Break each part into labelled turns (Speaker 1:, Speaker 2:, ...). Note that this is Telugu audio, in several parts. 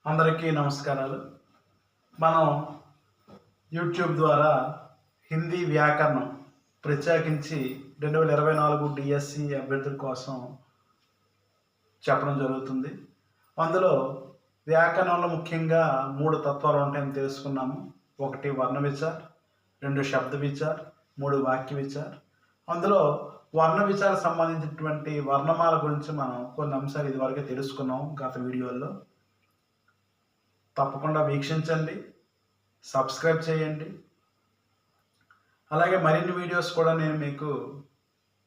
Speaker 1: అందరికీ నమస్కారాలు. మనం యూట్యూబ్ ద్వారా హిందీ వ్యాకరణం ప్రత్యేకించి 2024 డిఎస్సి అభ్యర్థుల కోసం చెప్పడం జరుగుతుంది. అందులో వ్యాకరణంలో ముఖ్యంగా 3 తత్వాలు ఉంటాయని తెలుసుకున్నాము. 1 వర్ణ విచార్, 2 శబ్ద విచార్, 3 వాక్య విచార్. అందులో వర్ణ విచార సంబంధించినటువంటి వర్ణమాల గురించి మనం కొన్ని అంశాలు ఇదివరకే తెలుసుకున్నాం గత వీడియోల్లో. తప్పకుండా వీక్షించండి, సబ్స్క్రైబ్ చేయండి. అలాగే మరిన్ని వీడియోస్ కూడా నేను మీకు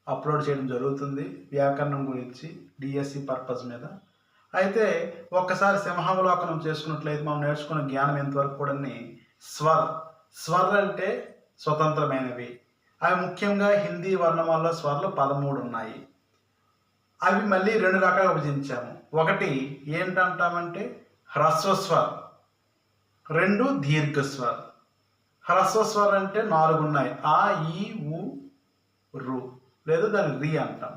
Speaker 1: అప్లోడ్ చేయడం జరుగుతుంది వ్యాకరణం గురించి డిఎస్సి పర్పస్ మీద. అయితే ఒక్కసారి సింహావలోకనం చేసుకున్నట్లయితే మనం నేర్చుకున్న జ్ఞానం ఎంతవరకు కూడా స్వర్ అంటే స్వతంత్రమైనవి. అవి ముఖ్యంగా హిందీ వర్ణమాలలో స్వర్లు 13 ఉన్నాయి. అవి మళ్ళీ 2 రకాలుగా విభజించాము. ఒకటి ఏంటంటామంటే హ్రస్వస్వర్, 2 దీర్ఘస్వర్. హ్రస్వస్వర్ అంటే 4 ఉన్నాయి. ఆ, ఈ, ఉ, రు, లేదా దాన్ని రి అంటాం.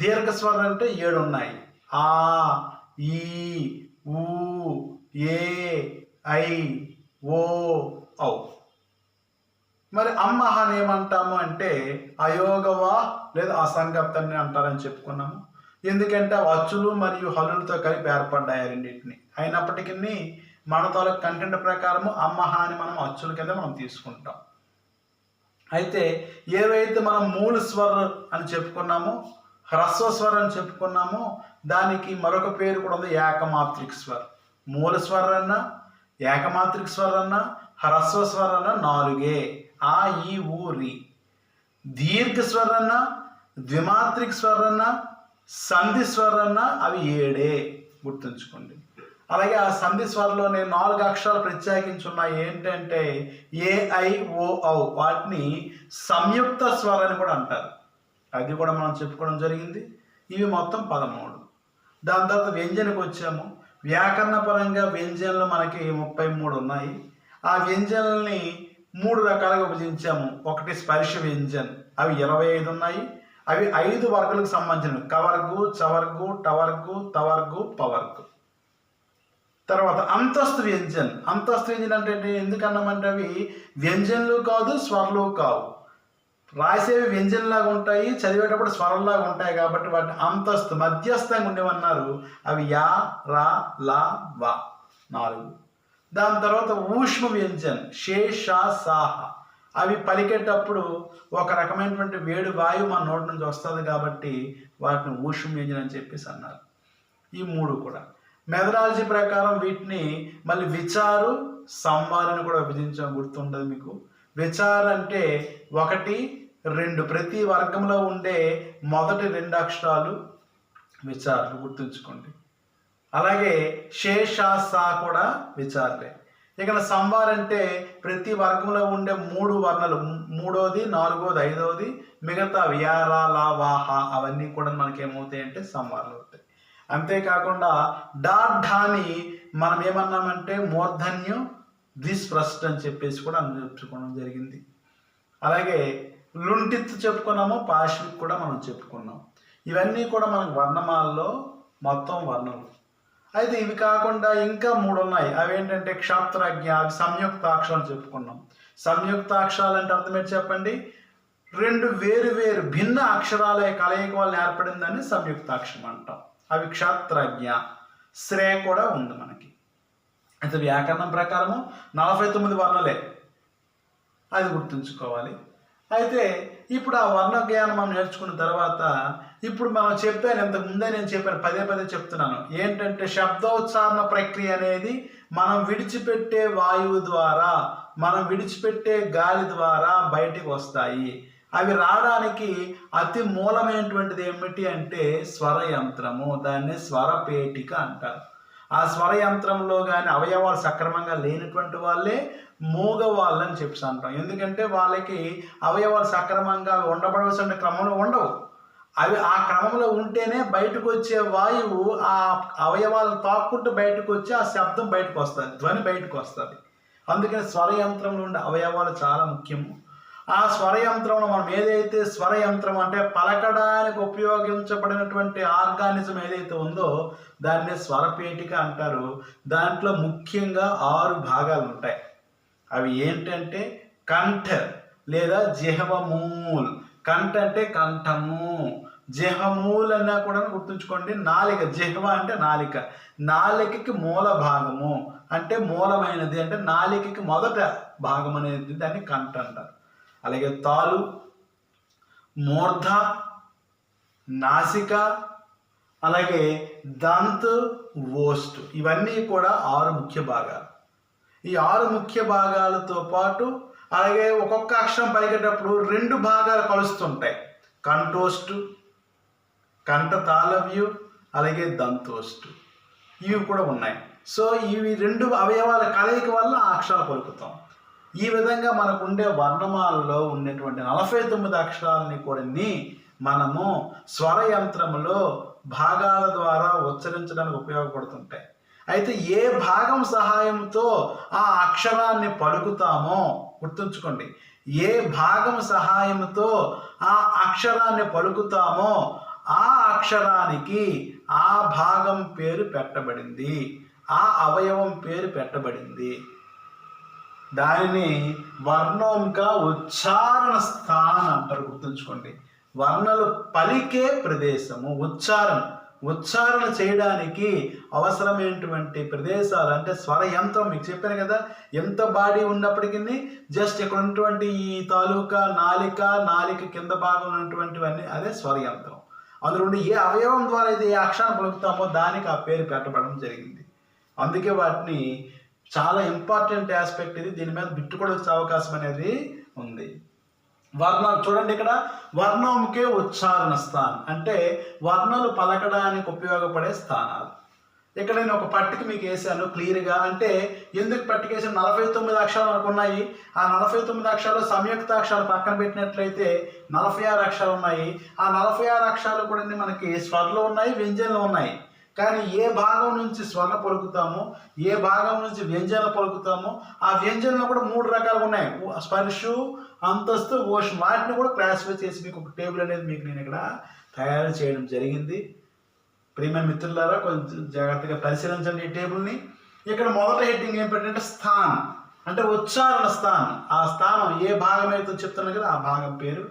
Speaker 1: దీర్ఘస్వర్ అంటే 7 ఉన్నాయి. ఆ, ఈ, ఊ, ఏ, ఐ, ఓ, ఔ. మరి అమ్మహ అని ఏమంటాము అంటే అయోగవా లేదా అసంగప్తాన్ని అంటారని చెప్పుకున్నాము. ఎందుకంటే అచ్చులు మరియు హల్లులతో కలిపి ఏర్పడ్డాయి రెండింటిని. అయినప్పటికీ మన తాలూకు కంటెంట్ ప్రకారము అమ్మహ అని మనం అచ్చుల కింద మనం తీసుకుంటాం. అయితే ఏవైతే మనం మూల స్వర్ అని చెప్పుకున్నామో, హ్రస్వస్వర్ అని చెప్పుకున్నామో, దానికి మరొక పేరు కూడా ఉంది, ఏకమాత్రిక స్వర్. మూల స్వర్ అన్న, ఏకమాత్రిక స్వర్ అన్న, హ్రస్వస్వర్ అన్న 4. ఆ, ఈ, ఊ, రి. దీర్ఘ స్వర్ అన్న, ద్విమాత్రిక స్వర్ అన్న, సంధి స్వర్ అన్న అవి 7. గుర్తుంచుకోండి. అలాగే ఆ సంధి స్వరంలోనే 4 అక్షరాలు ప్రత్యేకించి ఉన్నాయి. ఏంటంటే ఏ, ఐ, ఓ, ఔ. వాటిని సంయుక్త స్వర్ అని కూడా అంటారు. అది కూడా మనం చెప్పుకోవడం జరిగింది. ఇవి మొత్తం 13. దాని తర్వాత వ్యంజనకు వచ్చాము. వ్యాకరణ పరంగా వ్యంజనలు మనకి 33 ఉన్నాయి. ఆ వ్యంజనల్ని 3 రకాలుగా విభజించాము. ఒకటి స్పర్శ వ్యంజన్, అవి 25 ఉన్నాయి. అవి 5 వర్గాలకు సంబంధించినవి. కవర్గు, చవర్గు, టవర్గు, తవర్గు, పవర్గు. తర్వాత అంతస్తు వ్యంజన్. అంతస్తు వ్యంజన్ అంటే ఎందుకన్నామంటే అవి వ్యంజన్లు కాదు, స్వరాలు కావు. రాసేవి వ్యంజన్లాగా ఉంటాయి, చదివేటప్పుడు స్వరంలాగా ఉంటాయి. కాబట్టి వాటిని అంతస్తు మధ్యస్థంగా ఉండేవన్నారు. అవి యా, రా, లా, వా 4. దాని తర్వాత ఊష్మ వ్యంజన్, షే, షా, సాహ. అవి పలికేటప్పుడు ఒక రకమైనటువంటి వేడి వాయువు మన నోటి నుంచి వస్తుంది కాబట్టి వాటిని ఊష్మ వ్యంజన్ అని చెప్పేసి అన్నారు. ఈ 3 కూడా మెథడాలజీ ప్రకారం వీటిని మళ్ళీ విచారు, సంవారని కూడా విభజించడం గుర్తుంటుంది మీకు. విచార్ అంటే 1, 2 ప్రతి వర్గంలో ఉండే మొదటి 2 అక్షరాలు విచార్లు, గుర్తుంచుకోండి. అలాగే శేషాసా కూడా విచారులే. ఇక సంవార్ అంటే ప్రతి వర్గంలో ఉండే 3 వర్ణాలు, 3వది, 4వది, 5వది, మిగతా వ్యారా, లా, వాహ అవన్నీ కూడా మనకి ఏమవుతాయి అంటే సంవార్లు అవుతాయి. అంతేకాకుండా డాఢాని మనం ఏమన్నామంటే మూర్ధన్యం, ద్విస్పృష్ట అని చెప్పేసి కూడా చెప్పుకోవడం జరిగింది. అలాగే లుంటిత్ చెప్పుకున్నాము, పాశ్విక్ కూడా మనం చెప్పుకున్నాం. ఇవన్నీ కూడా మనకు వర్ణమాలలో మొత్తం వర్ణాలు. అయితే ఇవి కాకుండా ఇంకా 3 ఉన్నాయి. అవి ఏంటంటే క్షాత్రజ్ఞ, అవి సంయుక్తాక్షరాలు చెప్పుకున్నాం. సంయుక్తాక్షరాలు అంటే అర్థం ఏంటి చెప్పండి? 2 వేరు వేరు భిన్న అక్షరాల కలయిక వల్ల ఏర్పడిందని సంయుక్తాక్షరం అంటాం. అవి క్షాత్రజ్ఞ. శ్రే కూడా ఉంది మనకి. అయితే వ్యాకరణం ప్రకారము 49 వర్ణాలే, అది గుర్తుంచుకోవాలి. అయితే ఇప్పుడు ఆ వర్ణ జ్ఞానం మనం నేర్చుకున్న తర్వాత ఇప్పుడు మనం చెప్పాను, ఇంతకు ముందే నేను చెప్పాను, పదే చెప్తున్నాను. ఏంటంటే శబ్దోచ్చారణ ప్రక్రియ అనేది మనం విడిచిపెట్టే వాయువు ద్వారా, మనం విడిచిపెట్టే గాలి ద్వారా బయటికి వస్తాయి. అవి రావడానికి అతి మూలమైనటువంటిది ఏమిటి అంటే స్వరయంత్రము. దాన్ని స్వరపేటిక అంటారు. ఆ స్వరయంత్రంలో కానీ అవయవాలు సక్రమంగా లేనటువంటి వాళ్ళే మూగ వాళ్ళని చెప్పి అంటాం. ఎందుకంటే వాళ్ళకి అవయవాలు సక్రమంగా ఉండబడవలసిన క్రమంలో ఉండవు. అవి ఆ క్రమంలో ఉంటేనే బయటకు వచ్చే వాయువు ఆ అవయవాలను తాక్కుంటూ బయటకు వచ్చి ఆ శబ్దం బయటకు వస్తుంది, ధ్వని బయటకు వస్తుంది. అందుకని స్వరయంత్రంలో ఉండే అవయవాలు చాలా ముఖ్యము. ఆ స్వరయంత్రంలో మనం ఏదైతే స్వరయంత్రం అంటే పలకడానికి ఉపయోగించబడినటువంటి ఆర్గానిజం ఏదైతే ఉందో దాన్ని స్వరపేటిక అంటారు. దాంట్లో ముఖ్యంగా 6 భాగాలు ఉంటాయి. అవి ఏంటంటే కంఠ లేదా జిహ్వమూల్. కంఠ అంటే కంఠము, జిహ్వమూల్ అన్నా కూడా గుర్తుంచుకోండి. నాలిక, జిహ్వ అంటే నాలిక, నాలికకి మూల భాగము అంటే మూలమైనది అంటే నాలికకి మొదట భాగం అనేది దాన్ని కంఠ అంటారు. అలాగే తాలు, మూర్ధ, నాసిక, అలాగే దంత్, ఓస్ట్, ఇవన్నీ కూడా 6 ముఖ్య భాగాలు. ఈ 6 ముఖ్య భాగాలతో పాటు అలాగే ఒక్కొక్క అక్షరం పలికేటప్పుడు 2 భాగాలు కలుస్తుంటాయి. కంఠోస్ట్, కంఠ తాళవ్యు, అలాగే దంతోస్ట్, ఇవి కూడా ఉన్నాయి. సో ఇవి 2 అవయవాల కలయిక వల్ల ఆ అక్షరాలు పలుకుతాం. ఈ విధంగా మనకు ఉండే వర్ణమాలలో ఉండేటువంటి 49 అక్షరాలని కూడా మనము స్వరయంత్రములో భాగాల ద్వారా ఉచ్చరించడానికి ఉపయోగపడుతుంటాయి. అయితే ఏ భాగం సహాయంతో ఆ అక్షరాన్ని పలుకుతామో గుర్తుంచుకోండి. ఏ భాగం సహాయంతో ఆ అక్షరాన్ని పలుకుతామో ఆ అక్షరానికి ఆ భాగం పేరు పెట్టబడింది, ఆ అవయవం పేరు పెట్టబడింది. దానిని వర్ణోంక ఉచ్చారణ స్థానం అంటారు. గుర్తుంచుకోండి. వర్ణలు పలికే ప్రదేశము, ఉచ్చారణ చేయడానికి అవసరమైనటువంటి ప్రదేశాలు అంటే స్వర యంత్రం. మీకు చెప్పాను కదా, ఎంత బాడీ ఉన్నప్పటికీ జస్ట్ ఇక్కడ ఉన్నటువంటి ఈ తాలూకా నాలిక కింద భాగం ఉన్నటువంటివన్నీ అదే స్వర యంత్రం. అందులో ఏ అవయవం ద్వారా అయితే ఏ అక్షరాన్ని పలుకుతామో దానికి ఆ పేరు పెట్టబడడం జరిగింది. అందుకే వాటిని చాలా ఇంపార్టెంట్ ఆస్పెక్ట్ ఇది. దీని మీద బిట్టు కూడా వచ్చే అవకాశం అనేది ఉంది. వర్ణం చూడండి, ఇక్కడ వర్ణంకే ఉచ్చారణ స్థానం అంటే వర్ణాలు పలకడానికి ఉపయోగపడే స్థానాలు. ఇక్కడ నేను ఒక పట్టిక మీకు వేసాను క్లియర్గా. అంటే ఎందుకు పట్టిక వేసాను? 49 అక్షరాలు అనుకున్నాయి. ఆ 49 అక్షరాలు సంయుక్త అక్షరాలు పక్కన పెట్టినట్లయితే 46 అక్షరాలు ఉన్నాయి. ఆ 46 అక్షరాలు కూడా మనకి స్వర్లు ఉన్నాయి, వ్యంజనలు ఉన్నాయి. కానీ ఏ భాగం నుంచి స్వర్ణ పలుకుతామో, ఏ భాగం నుంచి వ్యంజన పలుకుతామో, ఆ వ్యంజనలు కూడా 3 రకాలుగా ఉన్నాయి. స్పర్శు, అంతస్తు, ఓషం. వాటిని కూడా క్లాసిఫై చేసి మీకు ఒక టేబుల్ అనేది మీకు నేను ఇక్కడ తయారు చేయడం జరిగింది. ప్రియమైన మిత్రులారా, కొంచెం జాగ్రత్తగా పరిశీలించండి ఈ టేబుల్ని. ఇక్కడ మొదట హెడ్డింగ్ ఏంటంటే స్థానం అంటే ఉచ్చారణ స్థానం. ఆ స్థానం ఏ భాగం అయితే చెప్తున్నాను కదా ఆ భాగం పేరు.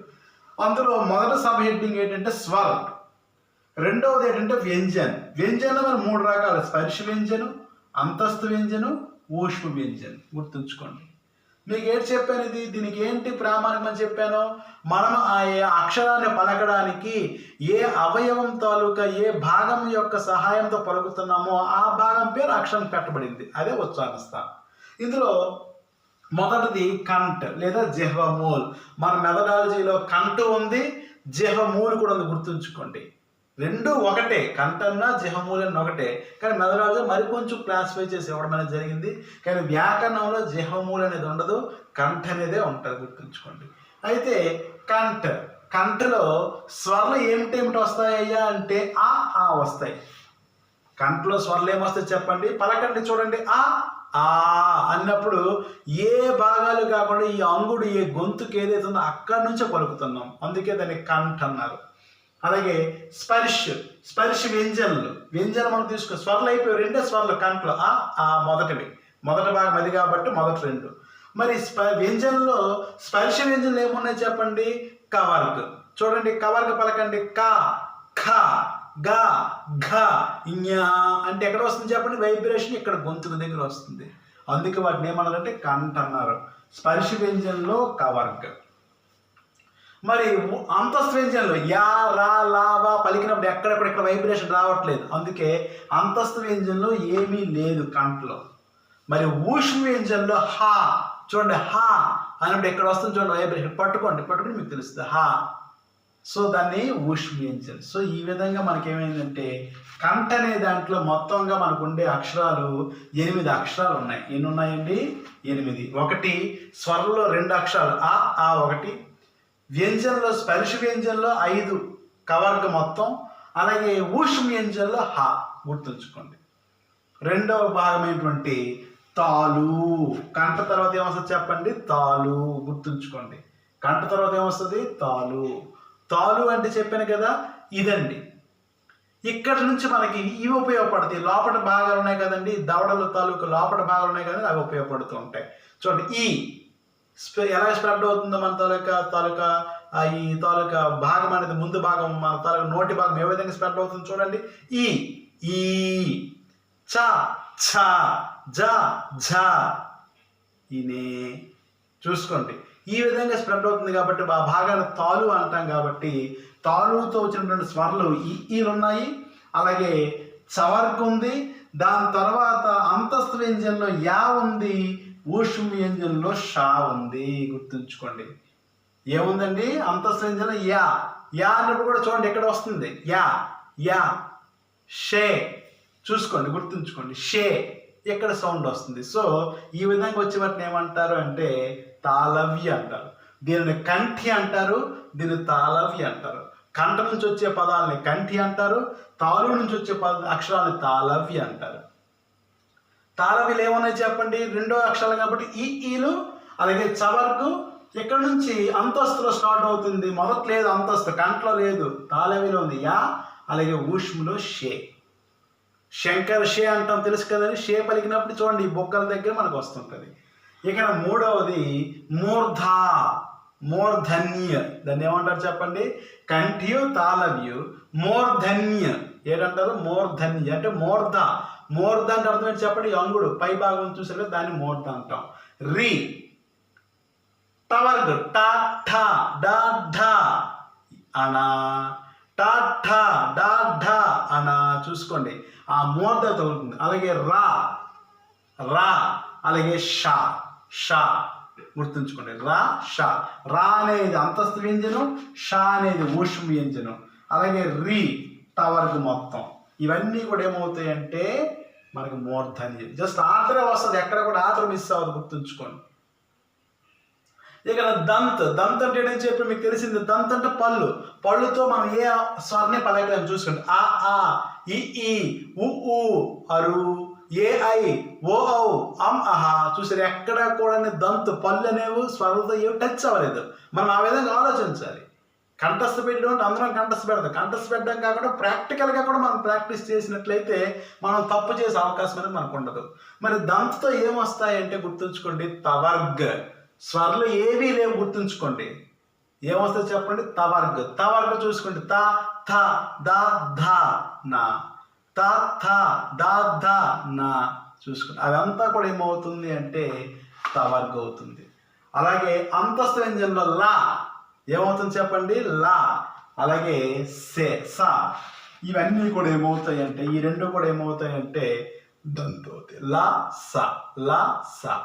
Speaker 1: అందులో మొదటి సబ్ హెడ్డింగ్ ఏంటంటే స్వర్. రెండవది ఏంటంటే వ్యంజన్. వ్యంజనం మరి 3 రకాలు: స్పర్శ వ్యంజనం, అంతస్తు వ్యంజనం, ఊష్మ వ్యంజనం. గుర్తుంచుకోండి. మీకు ఏంటి చెప్పాను ఇది, దీనికి ఏంటి ప్రామాణికమని చెప్పాను? మనం ఆ అక్షరాన్ని పలకడానికి ఏ అవయవం తాలూకా ఏ భాగం యొక్క సహాయంతో పలుకుతున్నామో ఆ భాగం పేరు అక్షరం పెట్టబడింది, అదే ఉచ్చారణ స్థానం. ఇందులో మొదటిది కంఠ్ లేదా జిహ్వమూల్. మన మెథడాలజీలో కంఠ్ ఉంది, జిహ్వమూల్ కూడా ఉంది. గుర్తుంచుకోండి, 2 ఒకటే. కంఠన్న జిహ్వమూలన్న ఒకటే, కానీ మెథడాలజీ మరి కొంచెం క్లాసిఫై చేసి ఇవ్వడం అనేది జరిగింది. కానీ వ్యాకరణంలో జిహ్వమూల్ అనేది ఉండదు, కంఠ అనేదే ఉంటుంది. గుర్తుంచుకోండి. అయితే కంఠలో స్వర్లు ఏమిటేమిటి వస్తాయ్యా అంటే ఆ వస్తాయి. కంఠలో స్వర్లు ఏమొస్తాయి చెప్పండి, పలకండి. చూడండి, ఆ అన్నప్పుడు ఏ భాగాలు కాకుండా ఈ అంగుడు ఏ గొంతుకు ఏదైతే ఉందో అక్కడి నుంచే పలుకుతున్నాం, అందుకే దాన్ని కంఠ అన్నారు. అలాగే స్పర్శ వ్యంజనలు మనం తీసుకో. స్వర్లు అయిపోయి 2 స్వర్లు కంఠలో మొదటి భాగం అది కాబట్టి మొదటి 2. మరి వ్యంజనంలో స్పర్శ వ్యంజనలు ఏమున్నాయి చెప్పండి? కవర్గ్. చూడండి, కవర్గ్ పలకండి. క, ఖ, గ, ఘ, ఞ అంటే ఎక్కడ వస్తుంది చెప్పండి? వైబ్రేషన్ ఇక్కడ గొంతుకు దగ్గర వస్తుంది. అందుకే వాటిని ఏమన్నారంటే కంఠ అన్నారు. స్పర్శ వ్యంజనంలో కవర్గ్. మరి అంతస్తు వ్యంజనంలో యా, రా, లా, వా పలికినప్పుడు ఎక్కడెక్కడ ఇక్కడ వైబ్రేషన్ రావట్లేదు, అందుకే అంతస్తు వ్యంజనంలో ఏమీ లేదు కంఠలో. మరి ఊష్మ వ్యంజనంలో హా. చూడండి, హా అన్నప్పుడు ఎక్కడ వస్తుంది చూడండి వైబ్రేషన్. పట్టుకుని మీకు తెలుస్తుంది హా. సో దాన్ని ఊష్మ వ్యంజనం. సో ఈ విధంగా మనకేమైందంటే కంఠ అనే దాంట్లో మొత్తంగా మనకు ఉండే అక్షరాలు 8 అక్షరాలు ఉన్నాయి. ఎన్ని ఉన్నాయండి? 8. ఒకటి స్వరంలో 2 అక్షరాలు ఆ 1. వ్యంజనంలో స్పర్శ వ్యంజనంలో 5 కవర్గ మొత్తం. అలాగే ఊష్మ వ్యంజనంలో హ. గుర్తుంచుకోండి. రెండవ భాగమైనటువంటి తాలు. కంఠ తర్వాత ఏమొస్తుంది చెప్పండి? తాలు. గుర్తుంచుకోండి. కంఠ తర్వాత ఏమొస్తుంది? తాలు. తాలు అంటే చెప్పాను కదా, ఇదండి. ఇక్కడ నుంచి మనకి ఇవి ఉపయోగపడతాయి. లోపల భాగాలు ఉన్నాయి కదండి, దవడల తాలూకు లోపల భాగాలు ఉన్నాయి కదండి, అవి ఉపయోగపడుతూ ఉంటాయి. చూడండి, ఈ ఎలా స్ప్రెడ్ అవుతుందో మన ఈ తాలూకా భాగం అనేది, ముందు భాగం మన తాలూకా నోటి భాగం ఏ విధంగా స్ప్రెడ్ అవుతుంది చూడండి. ఈ చ ఛ జ ఝ ఇనే చూసుకోండి, ఈ విధంగా స్ప్రెడ్ అవుతుంది కాబట్టి ఆ భాగాన్ని తాలు అంటాం. కాబట్టి తాలుతో వచ్చినటువంటి స్వరాలు ఈలు ఉన్నాయి, అలాగే చవర్గ ఉంది, దాని తర్వాత అంతస్తు వ్యంజనంలో యా ఉంది, ఊష్మ వ్యంజనంలో షా ఉంది. గుర్తుంచుకోండి, ఏముందండి? అంతస్తు వ్యంజనం యా. యా అన్నప్పుడు కూడా చూడండి ఎక్కడ వస్తుంది, యా యా. షే చూసుకోండి, గుర్తుంచుకోండి, షే ఎక్కడ సౌండ్ వస్తుంది. సో ఈ విధంగా వచ్చే వాటిని ఏమంటారు అంటే తాళవ్య అంటారు. దీనిని కంఠి అంటారు, దీన్ని తాళవ్య అంటారు. కంఠ నుంచి వచ్చే పదాలని కంఠి అంటారు, తాలు నుంచి వచ్చే అక్షరాలని తాళవ్య అంటారు. తాళవ్యలు ఏమన్నాయి చెప్పండి? రెండో అక్షరాలు కాబట్టి ఈలు, అలాగే చవర్గు ఇక్కడ నుంచి అంతస్తులో స్టార్ట్ అవుతుంది. మొదట లేదు అంతస్తు, కంఠలో లేదు, తాళవ్యలో ఉంది యా, అలాగే ఊష్మలో షే. శంకర్ షే అంటాం తెలుసు కదండి. షే పలికినప్పుడు చూడండి ఈ బొక్కల దగ్గర మనకు వస్తుంటుంది. ఇక్కడ మూడవది మూర్ధ, మూర్ధన్య. దాన్ని ఏమంటారు చెప్పండి? కంఠియు తాళవ్యు మూర్ధన్య. ఏంటంటారు? మూర్ధన్య అంటే మూర్ధ. మూర్ధ అంటే అర్థం ఏంటి చెప్పండి? అంగుడు పై భాగం చూసారు కదా, దాన్ని మూర్ధ అంటాం. రి టవర్గ్ టా ఠా డా ఢా అనా, టా ఠా డా ఢా అనా. చూసుకోండి ఆ మూర్ధ తగులుతుంది. అలాగే రా రా, అలాగే షా షా. గుర్తుంచుకోండి, రా షా. రా అనేది అంతస్తు వ్యంజనం, షా అనేది ఊష్మ వ్యంజనం, అలాగే రి టవర్గ్ మొత్తం. ఇవన్నీ కూడా ఏమవుతాయి అంటే మనకు మూర్ధన్యం. జస్ట్ ఆర్డర్ వస్తుంది, ఎక్కడ కూడా ఆర్డర్ మిస్ అవ్వదు, గుర్తుంచుకోండి. ఇక్కడ దంత్. దంత్ అంటే ఏంటని చెప్పి మీకు తెలిసింది. దంత్ అంటే పళ్ళు. పళ్ళుతో మనం ఏ స్వర్ని పలకలేము. చూసుకోండి, ఆ ఈ ఉ అరు, ఏ ఐ ఓ ఔ అం అహా. చూసారు, ఎక్కడ కూడా దంతు పళ్ళు అనేవి స్వరంతో ఏవి టచ్ అవ్వలేదు. మనం ఆ విధంగా ఆలోచించాలి. కంఠస్థ పెట్టడం అంటే అందరం కంఠస్థ పెడతాం. కంఠస్థ పెట్టడం కాకుండా ప్రాక్టికల్గా కూడా మనం ప్రాక్టీస్ చేసినట్లయితే మనం తప్పు చేసే అవకాశం అనేది మనకు ఉండదు. మరి దంతతో ఏమొస్తాయంటే గుర్తుంచుకోండి, తవర్గ్. స్వర్లు ఏవీ లేవు, గుర్తుంచుకోండి. ఏమొస్తుంది చెప్పండి? తవర్గ్. తవర్గ్ చూసుకోండి, త థ ద ధ నా, త థ ద ధ నా. చూసుకోండి, అదంతా కూడా ఏమవుతుంది అంటే తవర్గ్ అవుతుంది. అలాగే అంతస్తు వ్యంజనంలో లా ఏమవుతుంది చెప్పండి? లా. అలాగే సే సా. ఇవన్నీ కూడా ఏమవుతాయి అంటే, ఈ రెండు కూడా ఏమవుతాయి అంటే దంతోతి. లా సా, లా సా.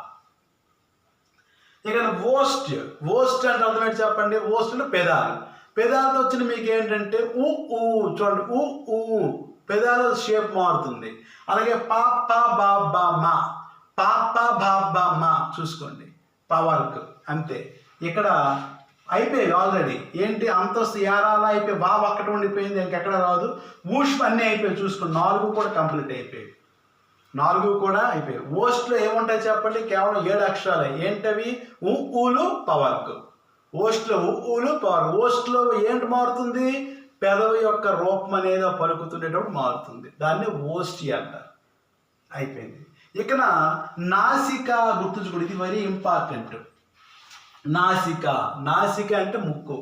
Speaker 1: ఇక ఓస్ట్. ఓస్ట్ అంటే అర్థమేంటి చెప్పండి? ఓస్ట్ అంటే పెదాలు. పెదాలతో వచ్చిన మీకు ఏంటంటే ఊ చూడండి, ఊ పెదాల షేప్ మారుతుంది. అలాగే పా పా బా బా మా, పా పా బా బా మా. చూసుకోండి, పవర్క్ అంతే. ఇక్కడ అయిపోయాయి ఆల్రెడీ. ఏంటి అంతస్తు యారాలా అయిపోయి, బాబు అక్కడ ఉండిపోయింది, ఇంకెక్కడ రాదు. ఊష్మ అన్నీ అయిపోయాయి. చూసుకోండి, 4 కూడా కంప్లీట్ అయిపోయాయి. 4 కూడా అయిపోయాయి. ఓస్ట్లో ఏముంటాయి చెప్పండి? కేవలం 7 అక్షరాలే. ఏంటవి? ఊలు పవర్క్. ఓస్ట్లో ఊలు పవర్క్. ఓస్ట్లో ఏంటి మారుతుంది? పెదవి యొక్క రూపం అనేది పలుకుతుండేటప్పుడు మారుతుంది. దాన్ని ఓస్టి అంటారు. అయిపోయింది. ఇక్కడ నాసిక గుర్తుంచుకోండి, ఇది వెరీ ఇంపార్టెంట్. నాసిక. నాసిక అంటే ముక్కు.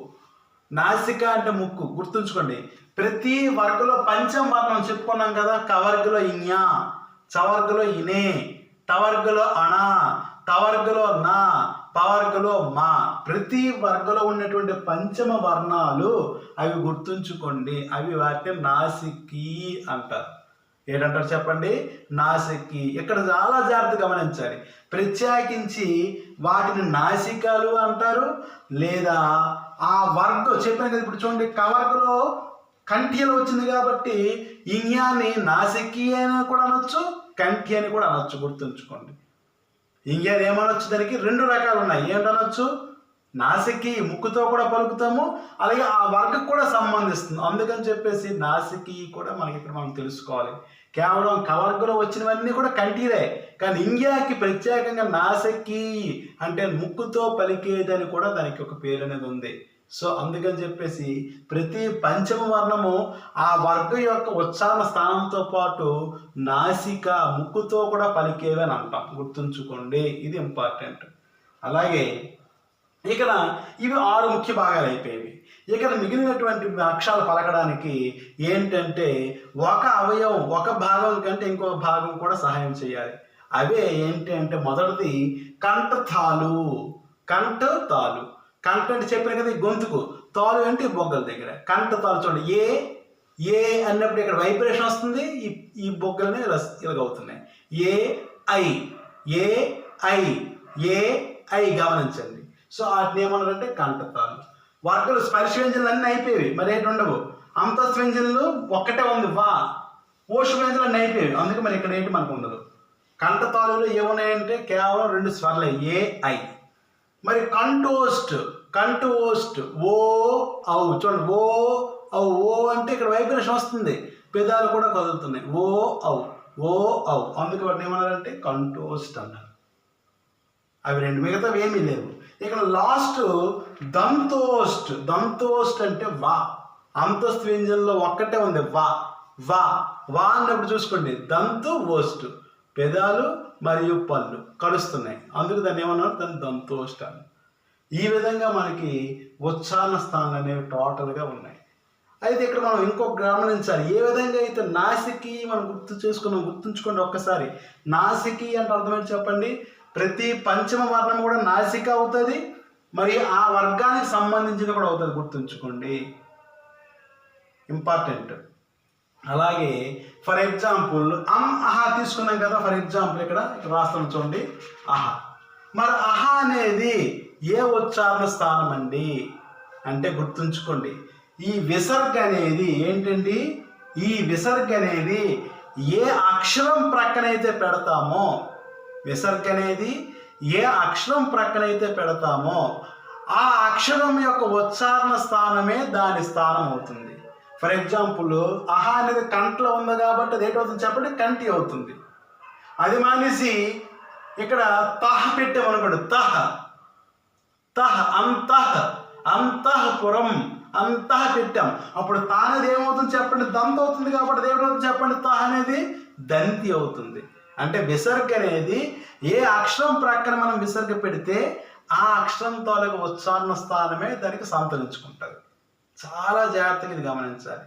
Speaker 1: నాసిక అంటే ముక్కు. గుర్తుంచుకోండి, ప్రతి వర్గలో పంచమ వర్ణం చెప్పుకున్నాం కదా. కవర్గలో ఇన్యా, చవర్గలో ఇనే, టవర్గలో అనా, తవర్గలో నా, పవర్గలో మా. ప్రతి వర్గలో ఉన్నటువంటి పంచమ వర్ణాలు అవి గుర్తుంచుకోండి. అవి వాటిని నాసికి అంటారు. ఏంటంటారు చెప్పండి? నాసికి. ఇక్కడ చాలా జాగ్రత్త గమనించాలి. ప్రత్యేకించి వాటిని నాసికాలు అంటారు, లేదా ఆ వర్గం చెప్పాను కదా. ఇప్పుడు చూడండి, కవర్గలో కంఠిలో వచ్చింది కాబట్టి ఇంగ్యాన్ని నాసికి అని కూడా అనొచ్చు, కంఠి అని కూడా అనొచ్చు. గుర్తుంచుకోండి, ఇంగ్యాన్ని ఏమనొచ్చు? దానికి 2 రకాలు ఉన్నాయి. ఏంటనొచ్చు? నాసికి, ముక్కుతో కూడా పలుకుతాము, అలాగే ఆ వర్గకు కూడా సంబంధిస్తుంది. అందుకని చెప్పేసి నాసికి కూడా మనకి ఇక్కడ మనం తెలుసుకోవాలి. కేవలం కవర్గలో వచ్చినవన్నీ కూడా కంటిలే. కానీ ఇంగ్యాకి ప్రత్యేకంగా నాసికి అంటే ముక్కుతో పలికేదని కూడా దానికి ఒక పేరు అనేది ఉంది. సో అందుకని చెప్పేసి ప్రతి పంచమ వర్ణము ఆ వర్గం యొక్క ఉచ్చారణ స్థానంతో పాటు నాసిక ముక్కుతో కూడా పలికేవి అని అంటాం. గుర్తుంచుకోండి, ఇది ఇంపార్టెంట్. అలాగే ఇక్కడ ఇవి 6 ముఖ్య భాగాలు అయిపోయేవి. ఇక్కడ మిగిలినటువంటి అక్షరాలు పలకడానికి ఏంటంటే ఒక అవయవం ఒక భాగం కంటే ఇంకొక భాగం కూడా సహాయం చేయాలి. అవే ఏంటి అంటే మొదటిది కంఠతాలు. కంఠతాలు అంటే చెప్పిన కదా, ఈ గొంతుకు. తాలు అంటే బొగ్గల దగ్గర. కంఠతాలు చూడండి, ఏ ఏ అన్నప్పుడు ఇక్కడ వైబ్రేషన్ వస్తుంది, ఈ బొగ్గలనే ఇలాగవుతున్నాయి. ఏ ఐ ఏ ఐ ఏ ఐ గమనించండి. సో వాటిని ఏమన్నారంటే కంఠతాలు. వర్గలు స్పర్శ వ్యంజనలు అన్నీ అయిపోయేవి, మరి ఏంటి ఉండవు. అంతః వ్యంజనలు ఒక్కటే ఉంది, వా. ఓష వ్యంజనలు అన్నీ అయిపోయేవి, అందుకే మరి ఇక్కడ ఏంటి మనకు ఉండదు. కంఠతాలులో ఏమున్నాయంటే కేవలం 2 స్వరాలే, ఏ ఐ. మరి కంటోస్ట్ ఓ ఔ చూడండి, ఓ ఔ. ఓ అంటే ఇక్కడ వైబ్రేషన్ వస్తుంది, పెదాలు కూడా కదులుతున్నాయి. ఓ ఔ అందుకే వాటిని ఏమన్నారంటే కంటోస్ట్ అన్నారు. అవి 2, మిగతావి ఏమీ లేవు. ఇక్కడ లాస్ట్ దంతోస్ట్ అంటే వా. అంతస్తు వ్యంజనంలో ఒక్కటే ఉంది, వా అన్నప్పుడు చూసుకోండి, దంతు ఓస్ట్, పెదాలు మరియు పళ్ళు కలుస్తున్నాయి, అందుకు దాన్ని ఏమన్నారు, దాన్ని దంతోస్ట్ అని. ఈ విధంగా మనకి ఉచ్చారణ స్థానాలు అనేవి టోటల్గా ఉన్నాయి. అయితే ఇక్కడ మనం ఇంకొక గమనించాలి, ఏ విధంగా అయితే నాసికి మనం గుర్తుంచుకోండి ఒక్కసారి. నాసికి అంటే అర్థమైంది చెప్పండి. ప్రతి పంచమ వర్ణం కూడా నాసిక అవుతుంది, మరి ఆ వర్గానికి సంబంధించింది కూడా అవుతుంది, గుర్తుంచుకోండి, ఇంపార్టెంట్. అలాగే ఫర్ ఎగ్జాంపుల్ అహా తీసుకున్నాం కదా. ఫర్ ఎగ్జాంపుల్ ఇక్కడ రాస్తాం చూడండి, అహా. మరి అహా అనేది ఏ ఉచ్చారణ స్థానం అండి అంటే గుర్తుంచుకోండి, ఈ విసర్గ అనేది ఏంటండి, ఈ విసర్గ అనేది ఏ అక్షరం ప్రక్కనైతే పెడతామో, విసర్గ అనేది ఏ అక్షరం ప్రక్కనైతే పెడతామో ఆ అక్షరం యొక్క ఉచ్చారణ స్థానమే దాని స్థానం అవుతుంది. ఫర్ ఎగ్జాంపుల్ అహా అనేది కంట్లో ఉంది కాబట్టి అది ఏంటవుతుంది చెప్పండి, కంటి అవుతుంది. అది మానేసి ఇక్కడ తహ పెట్టామనుకోండి, తహ అంతఃపురం అంతః పెట్టాం, అప్పుడు తా అనేది ఏమవుతుంది చెప్పండి, దంత అవుతుంది. కాబట్టి అది ఏమవుతుంది చెప్పండి, తహ అనేది దంతి అవుతుంది. అంటే విసర్గ అనేది ఏ అక్షరం ప్రక్కన మనం విసర్గ పెడితే ఆ అక్షరం తాలూకు ఉచ్చారణ స్థానమే దానికి సంతరించుకుంటుంది. చాలా జాగ్రత్తగా ఇది గమనించాలి,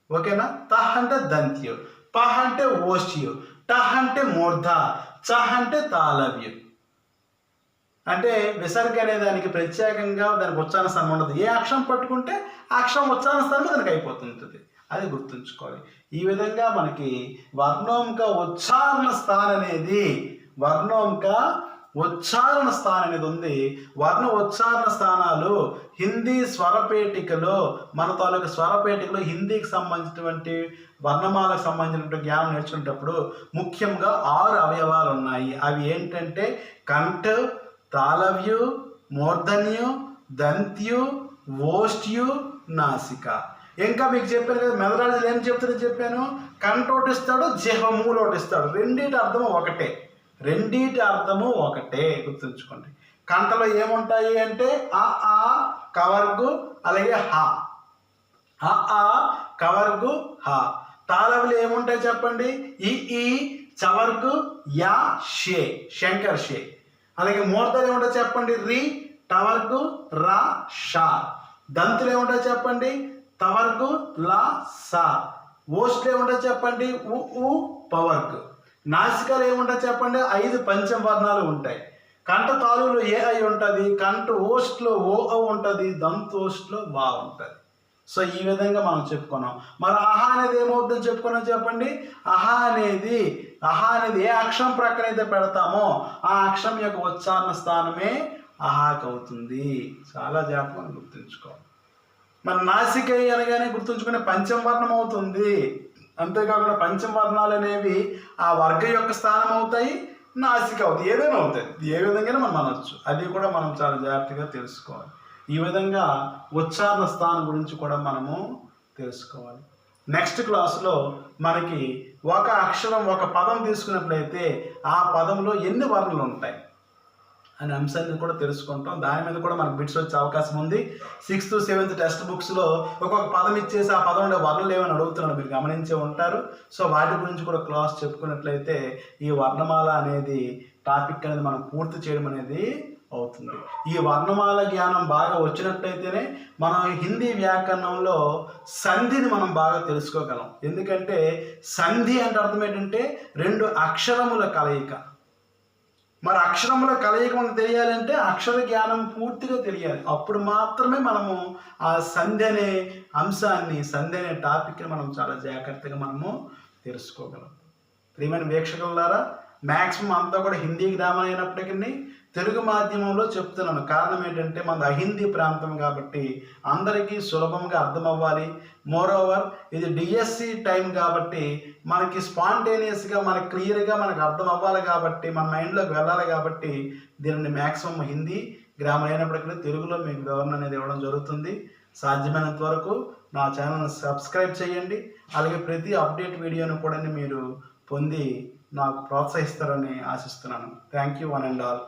Speaker 1: ఓకేనా. తహ్ అంటే దంత్యు, పహ్ అంటే ఓష్యు, టహ్ అంటే మూర్ధ, చహ్ అంటే తాళవ్యు. అంటే విసర్గ అనే దానికి ప్రత్యేకంగా దానికి ఉచ్చారణ స్థానం ఉండదు. ఏ అక్షరం పట్టుకుంటే ఆ అక్షరం ఉచ్చారణ స్థానం దానికి అయిపోతుంటుంది, అది గుర్తుంచుకోవాలి. ఈ విధంగా మనకి వర్ణోంక ఉచ్చారణ స్థానం అనేది ఉంది. వర్ణ ఉచ్చారణ స్థానాలు హిందీ స్వరపేటికలో, మన తాలూకు స్వరపేటికలో హిందీకి సంబంధించినటువంటి వర్ణమాలకు సంబంధించినటువంటి జ్ఞానం నేర్చుకునేటప్పుడు ముఖ్యంగా 6 అవయవాలు ఉన్నాయి. అవి ఏంటంటే కంఠ, తాళవ్యు, మూర్ధన్యు, దంత్యు, ఓష్ట్యు, నాసిక. ఇంకా మీకు చెప్పాను కదా, మెథడాలజీలో ఏం చెప్తాడో చెప్పాను. కంఠ ఒకటి ఇస్తాడు, జిహ్వ మూలు ఒకటి ఇస్తాడు, రెండింటి అర్థము ఒకటే, గుర్తుంచుకోండి. కంఠలో ఏముంటాయి అంటే ఆ కవర్గు అలాగే హా, ఆ కవర్గు హా. తాళవులు ఏముంటాయి చెప్పండి, ఈ చవర్గు యా షే, శంకర్ షే. అలాగే మూర్ధలు ఏముంటాయి చెప్పండి, రి టవర్గు రా షా. దంతులు ఏముంటాయి చెప్పండి, తవర్గు లా సా. ఓష్లు ఏముంటాయి చెప్పండి, ఉ పవర్గు. నాసికలు ఏముంటాయి చెప్పండి, 5 పంచమ వర్ణాలు ఉంటాయి. కంఠ తాలులో ఏ ఐ ఉంటుంది, కంఠ ఓష్లో ఓ ఔ ఉంటుంది, దంతోష్లో వా ఉంటుంది. సో ఈ విధంగా మనం చెప్పుకున్నాం. మరి అహా అనేది ఏమవుతుందని చెప్పుకున్నాం చెప్పండి. అహా అనేది ఏ అక్షరం ప్రక్కన అయితే పెడతామో ఆ అక్షరం యొక్క ఉచ్చారణ స్థానమే అహాకి అవుతుంది. చాలా జాగ్రత్తగా గుర్తుంచుకోవాలి. మన నాసికై అనగానే గుర్తుంచుకునే పంచమ వర్ణం అవుతుంది. అంతేకాకుండా పంచమ వర్ణాలు అనేవి ఆ వర్గ యొక్క స్థానం అవుతాయి, నాసిక అవుతాయి, ఏదైనా అవుతాయి. ఏ విధంగా మనం అనొచ్చు, అది కూడా మనం చాలా జాగ్రత్తగా తెలుసుకోవాలి. ఈ విధంగా ఉచ్చారణ స్థానం గురించి కూడా మనము తెలుసుకోవాలి. నెక్స్ట్ క్లాసులో మనకి ఒక అక్షరం ఒక పదం తీసుకున్నట్లయితే ఆ పదంలో ఎన్ని వర్ణాలు ఉంటాయి అనే అంశాన్ని కూడా తెలుసుకుంటాం. దాని మీద కూడా మనకు బిట్స్ వచ్చే అవకాశం ఉంది. 6th 7th టెక్స్ట్ బుక్స్లో ఒక్కొక్క పదం ఇచ్చేసి ఆ పదంలో వర్ణాలు ఏమని అడుగుతున్నాడు, మీరు గమనించే ఉంటారు. సో వాటి గురించి కూడా క్లాస్ చెప్పుకున్నట్లయితే ఈ వర్ణమాల అనేది టాపిక్ అనేది మనం పూర్తి చేయడం అనేది అవుతుంది. ఈ వర్ణమాల జ్ఞానం బాగా వచ్చినట్లయితేనే మనం హిందీ వ్యాకరణంలో సంధిని మనం బాగా తెలుసుకోగలం. ఎందుకంటే సంధి అంటే అర్థం ఏంటంటే 2 అక్షరముల కలయిక. మరి అక్షరముల కలయిక మనకు తెలియాలంటే అక్షర జ్ఞానం పూర్తిగా తెలియాలి. అప్పుడు మాత్రమే మనము ఆ సంధి అనే అంశాన్ని, సంధి అనే టాపిక్ని మనం చాలా జాగ్రత్తగా మనము తెలుసుకోగలం. ప్రియమైన వీక్షకులారా, మ్యాక్సిమం అంతా కూడా హిందీ గ్రామర్ అయినప్పటికీ తెలుగు మాధ్యమంలో చెప్తున్నాను. కారణం ఏంటంటే మన అహిందీ ప్రాంతం కాబట్టి అందరికీ సులభంగా అర్థం అవ్వాలి. మోరోవర్ ఇది డిఎస్సి టైం కాబట్టి మనకి స్పాంటేనియస్గా మనకి క్లియర్గా మనకు అర్థం అవ్వాలి కాబట్టి మన మైండ్లోకి వెళ్ళాలి కాబట్టి దీనిని మ్యాక్సిమం హిందీ గ్రామర్ అయినప్పటికీ తెలుగులో మీకు వివరణ అనేది ఇవ్వడం జరుగుతుంది. సాధ్యమైనంత వరకు నా ఛానల్ని సబ్స్క్రైబ్ చేయండి. అలాగే ప్రతి అప్డేట్ వీడియోను కూడా మీరు పొంది నాకు ప్రోత్సహిస్తారని ఆశిస్తున్నాను. Thank you one and all.